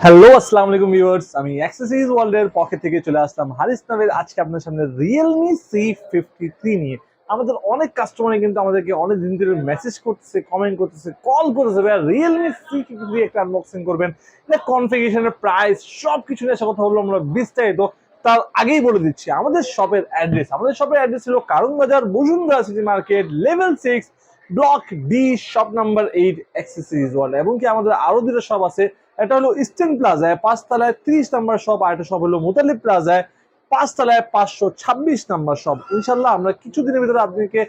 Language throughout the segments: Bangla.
হ্যালো আসসালামু আলাইকুম ভিউয়ার্স, আমি অ্যাক্সেসরিজ ওয়ার্ল্ডের পকেট থেকে চলে আসলাম হারিস নামের। আজকে আপনার সামনে Realme C53 নিয়ে। আমাদের অনেক কাস্টমার কিন্তু আমাদেরকে অনেক দিন ধরে মেসেজ করতেছে, কমেন্ট করতেছে, কল করতেছে, ভাই Realme C53 একটা আনবক্সিং করবেন, এটা কনফিগারেশনের প্রাইস সবকিছু নিয়ে কথা বলবো আমরা বিস্তারিত। তার আগেই বলে দিচ্ছি আমাদের শপের অ্যাড্রেস। আমাদের শপের অ্যাড্রেস হলো কারণ বাজার, Bashundhara city market, level 6, block D, shop number 8, accessories world. এবং কি আমাদের আরো দুটো শপ আছে, এটা হলো ইস্টার্ন প্লাজায় 5 তলায় 30 নম্বর শপ, আর একটা শপ হলো মুতালিব প্লাজায় 5 তলায় 526 নম্বর শপ। ইনশাল্লাহ আমরা কিছুদিনের ভিতরে আপনাকে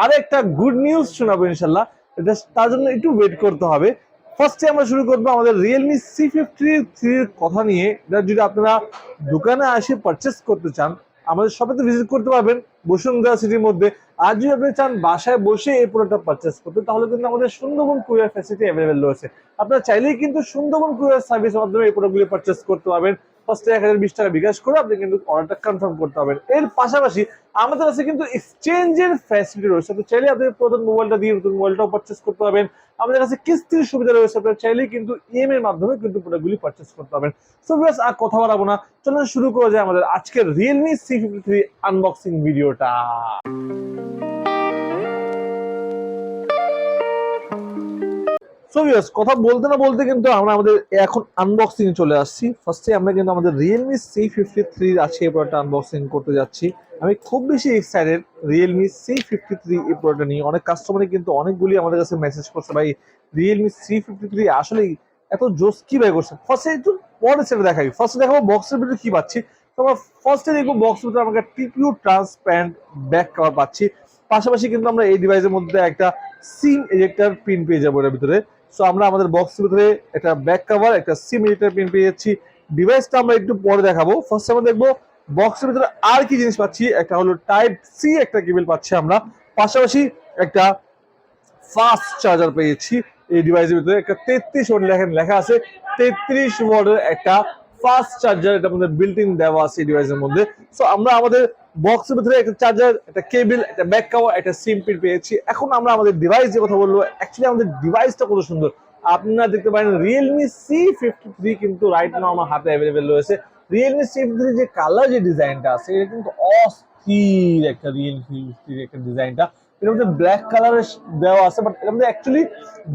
আর একটা গুড নিউজ শোনাবো ইনশাল্লাহ। এটা তার জন্য একটু ওয়েট করতে হবে। ফার্স্টে আমরা শুরু করবো আমাদের Realme C53 কথা নিয়ে। এটা যদি আপনারা দোকানে এসে পারচেস করতে চান, আমাদের শপে তো ভিজিট করতে পারবেন বসুন্ধরা সিটির মধ্যে। আর যদি আপনি চান বাসায় বসে এই প্রোডাক্টটা পারচেস করতে, তাহলে কিন্তু আমাদের সুন্দরবন কুরিয়ার ফ্যাসিলিটি অ্যাভেলেবল রয়েছে। আপনারা চাইলেই কিন্তু সুন্দরবন কুরিয়ার সার্ভিসের মাধ্যমে এই প্রোডাক্টগুলি পারচেস করতে পারবেন। ফার্স্টে 1020 টাকা বিকাশ করে আপনি কিন্তু অর্ডারটা কনফার্ম করতে পারবেন। এর পাশাপাশি আমাদের কাছে কিন্তু এক্সচেঞ্জের ফ্যাসিলিটি রয়েছে। আপনি চাইলে আপনি পুরাতন মোবাইলটা দিয়ে নতুন মোবাইলটাও পারচেস করতে পারবেন। আমাদের কাছে কিস্তির সুবিধা রয়েছে, আপনারা চাইলেই কিন্তু ইএমআই এর মাধ্যমে কিন্তু প্রোডাক্টগুলি পারচেস করতে পারবেন। সো ভিউয়ার্স, আর কথা বাড়াবো না, চলুন শুরু করা যায় আমাদের আজকের Realme C53 আনবক্সিং ভিডিওটা। সো ভিউয়ার্স, কথা বলতে না বলতে কিন্তু আমরা আমাদের এখন আনবক্সিং চলে আসছি। ফার্স্টে আমরা কিন্তু আমাদের Realme C53 আছে এই প্রোডাক্টটা আনবক্সিং করতে যাচ্ছি। আমি খুব বেশি এক্সাইটেড Realme C53 এই প্রোডাক্টটা নিয়ে। অনেক কাস্টমারই কিন্তু অনেকগুলি আমাদের কাছে মেসেজ করছে, ভাই Realme C53 আসলে এত জোস কি ভাই করছে। ফার্স্টে একটু পরে সেটা দেখাই। ফার্স্টে দেখাবো বক্সের ভিতরে কি পাচ্ছি। তো আমরা ফার্স্টে দেখবো বক্সের ভিতরে আমরা টিপিউ ট্রান্সপ্যারেন্ট ব্যাক কভার পাচ্ছি। পাশাপাশি কিন্তু আমরা এই ডিভাইসের মধ্যে একটা সিম এজেক্টর পিন পেয়ে যাবো এর ভিতরে। সো আমরা আমাদের বক্সের ভিতরে একটা ব্যাক কভার, একটা সিম এডিটর পিন পেয়ে যাচ্ছি। ডিভাইসটা আমরা একটু পরে দেখাবো। ফার্স্ট আমরা দেখবো বক্সের ভিতরে আর কি জিনিস পাচ্ছি। একটা হলো টাইপ সি একটা কেবল পাচ্ছি আমরা। পাশাপাশি একটা ফাস্ট চার্জার পেয়েছি এই ডিভাইসের ভিতরে। একটা 33 ওয়াট লেখা আছে, 33 ওয়াটের একটা ফাস্ট চার্জার এটা আমাদের বিল্ট ইন দেওয়া আছে এই ডিভাইসের মধ্যে। সো আমরা আমাদের বক্সের ভিতরে একটা চার্জার, একটা কেবল, একটা ব্যাক কভার, একটা সিম পিন পেয়েছি। এখন আমরা আমাদের ডিভাইস যে কথা বলবো, অ্যাকচুয়ালি আমাদের ডিভাইসটা কত সুন্দর আপনারা দেখতে পারেন। Realme C53 কিন্তু রাইট নাও আমার হাতে অ্যাভেলেবেল রয়েছে। Realme C53 যে কালার, যে ডিজাইনটা আছে, এটা কিন্তু অস্থির একটা Realme C53 একটা ডিজাইনটা। এর মধ্যে ব্ল্যাক কালারের দেওয়া আছে, বাট এর মধ্যে অ্যাকচুয়ালি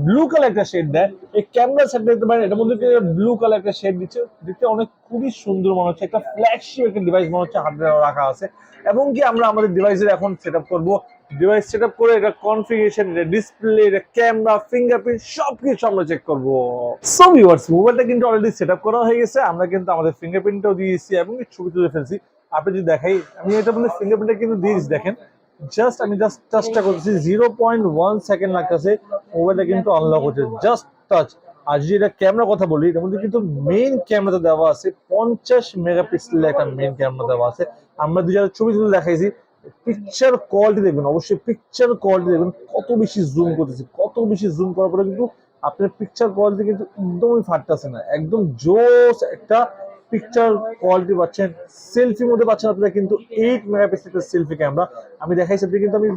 ব্লু কালার একটা শেড দেয়। এই ক্যামেরা সেট দেখতে পারেন, এটার মধ্যে ব্লু কালার একটা শেড দিচ্ছে, দেখতে অনেক খুবই সুন্দর মনে হচ্ছে। একটা ফ্ল্যাগশিপ একটা ডিভাইস মনে হচ্ছে হাতে রাখা আছে। এবং কি আমরা আমাদের ডিভাইসের এখন সেট আপ করবো। ডিভাইস সেট আপ করে এটা কনফিগারেশন, এটা ডিসপ্লে, এটা ক্যামেরা, ফিঙ্গারপ্রিন্ট সবকিছু আমরা চেক করবো। সো ভিউয়ার্স, মোবাইলটা কিন্তু অলরেডি সেট আপ করা হয়ে গেছে। আমরা কিন্তু আমাদের ফিঙ্গারপ্রিন্টটাও দিয়েছি এবং ছবি তুলে ফেলছি। আপনি যদি দেখাই, আমি এটার মধ্যে ফিঙ্গারপ্রিন্টটা কিন্তু দিয়েছি, দেখেন। আমি জাস্ট টাচটা করতেছি, 0.1 সেকেন্ড লাগতেছে, মোবাইলটা কিন্তু আনলক হচ্ছে, জাস্ট টাচ। আর যদি এটা ক্যামেরা কথা বলি, এর মধ্যে কিন্তু মেইন ক্যামেরাটা দেওয়া আছে, 50 মেগাপিক্সেলের একটা মেইন ক্যামেরা দেওয়া আছে। আমরা দুই জায়গায় ছবি তুলে দেখাইছি। পিকচার কোয়ালিটি দেখবেন, অবশ্যই পিকচার কোয়ালিটি দেখবেন কত বেশি জুম করতেছি। কত বেশি জুম করার পরে কিন্তু আপনার পিকচার কোয়ালিটি কিন্তু একদমই ফাটতেছে না, একদম জোস একটা পিকচার কোয়ালিটি পাচ্ছেন। সেলফির মধ্যে পাচ্ছেন আপনারা কিন্তু 8 মেগাপিক্সেলের সেলফি ক্যামেরা। আমি দেখাইছি আপনি কিন্তু, আমি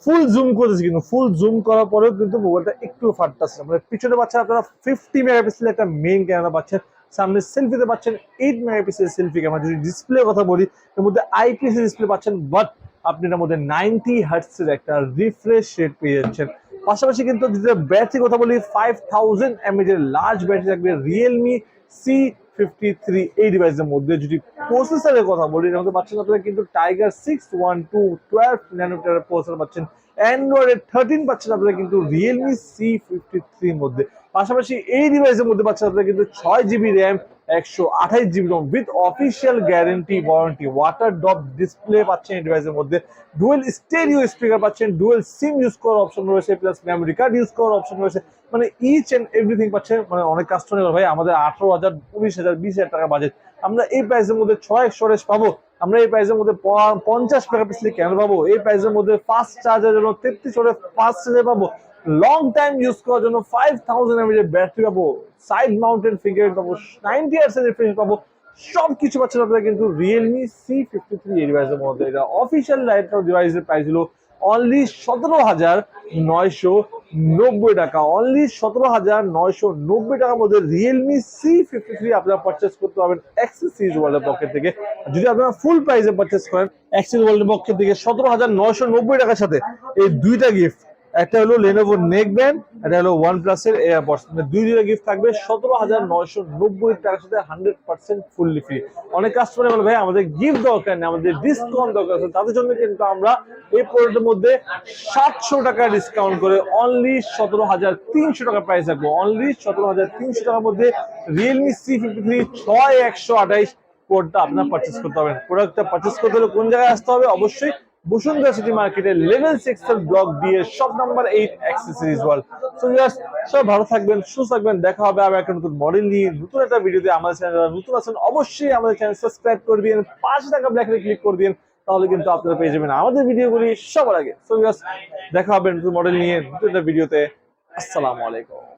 ফুল জুম করেছি, কিন্তু ফুল জুম করার পরেও কিন্তু মোবাইলটা একটু ফাটতেছে না। মানে পিছনে পাচ্ছেন আপনারা 50 মেগাপিক্সেলের একটা মেইন ক্যামেরা পাচ্ছেন। সামনে সেলফিতে পাচ্ছেন 8 মেগাপিক্সেলের সেলফি ক্যামেরা। যদি ডিসপ্লে কথা বলি, এর মধ্যে আইপিএস ডিসপ্লে পাচ্ছেন, বাট আপনি এর মধ্যে 90 হার্টজের একটা রিফ্রেশ রেট পেয়ে যাচ্ছেন। পাশাপাশি কিন্তু যদি ব্যাটারি কথা বলি, 5000 mAh এর লার্জ ব্যাটারি থাকবে Realme C53 এই ডিভাইসের মধ্যে। যদি প্রসেসরের কথা বলি, এর মধ্যে পাচ্ছেন আপনারা কিন্তু টাইগার 612 12 ন্যানোমিটারের প্রসেসর পাচ্ছেন। অ্যান্ড্রয়েড 13 পাচ্ছেন আপনারা কিন্তু Realme C53 এর মধ্যে। পাশাপাশি এই ডিভাইসের মধ্যে পাচ্ছেন আপনারা কিন্তু 6GB RAM, 128GB ROM with official guarantee warranty. Water drop display পাচ্ছেন এই ডিভাইসের মধ্যে। ডুয়েল স্টেরিও স্পিকার পাচ্ছেন, ডুয়েল সিম ইউজ করার অপশন রয়েছে, প্লাস মেমোরি কার্ড ইউজ করার অপশন রয়েছে। মানে ইচ এন্ড এভরিথিং পাচ্ছেন। মানে অনেক কাস্টমার ভাই আমাদের 18,000, 19,000, 20,000 টাকা বাজেট, আমরা এই প্রাইসের মধ্যে 6 স্টোরেজ পাবো, আমরা এই প্রাইসের মধ্যে 50 মেগাপিক্সেলের ক্যামেরা পাবো, এই প্রাইসের মধ্যে ফাস্ট চার্জের জন্য 33 ওয়াটের ফাস্ট চার্জার পাবো, লং টাইম ইউজ করার জন্য 5000 mAh ব্যাটারি পাবো, সাইড মাউন্টেড ফিঙ্গারপ্রিন্ট পাবো, 90 Hz এর রিফ্রেশ পাবো। সবকিছু পাচ্ছেন আপনারা কিন্তু Realme C53 এই ডিভাইসের মধ্যে। এটা অফিসিয়াল লাইট ডিভাইসের প্রাইস হলো অনলি 17,990 টাকা, অনলি 17,990 টাকার মধ্যে রিয়েলমি C53 আপনারা পারচেস করতে পারবেন অ্যাক্সিস সিরিজ ওয়ার্ল্ডের পক্ষ থেকে। যদি আপনারা ফুল প্রাইসে পারচেস করেন অ্যাক্সিস ওয়ার্ল্ডের পক্ষ থেকে 17,990 টাকার সাথে এই দুইটা গিফট, একটা হলো লেনোভো নেক ব্যান্ড, এটা হলো OnePlus এর এয়ারপডস, দুইটা গিফট থাকবে 17,990 টাকার সাথে 100% ফুললি ফ্রি। অনেক কাস্টমার বলে ভাই আমাদের গিফট দরকার নেই, আমাদের ডিসকাউন্ট দরকার আছে, তাদের জন্য কিন্তু আমরা এই প্রোডাক্টের মধ্যে 700 টাকা ডিসকাউন্ট করে অনলি 17,300 টাকা প্রাইস রাখবো। অনলি 17,300 টাকার মধ্যে রিয়েলমি C53 6128 প্রোডাক্টটা আপনার পারচেস করতে হবে। প্রোডাক্টটা পারচেস করতে হলে কোন জায়গায় আসতে হবে? অবশ্যই বসুন্ধরা সিটি মার্কেটের লেভেল 6 এর ব্লক দিয়ে shop number 8 accessories world. So viewers, সব ভালো থাকবেন, সুস্থ থাকবেন, দেখা হবে আবার একটা নতুন মডেল নিয়ে নতুন একটা ভিডিওতে। আমাদের চ্যানেলে নতুন আছেন অবশ্যই আমাদের চ্যানেল সাবস্ক্রাইব করে দিন, 5 টাকা ব্ল্যাকে ক্লিক করে দিন, তাহলে কিন্তু আপনারা পেয়ে যাবেন আমাদের ভিডিওগুলি সবার আগে। সো ভিউয়ার্স, দেখা হবে নতুন মডেল নিয়ে নতুন একটা ভিডিওতে। আসসালামু আলাইকুম।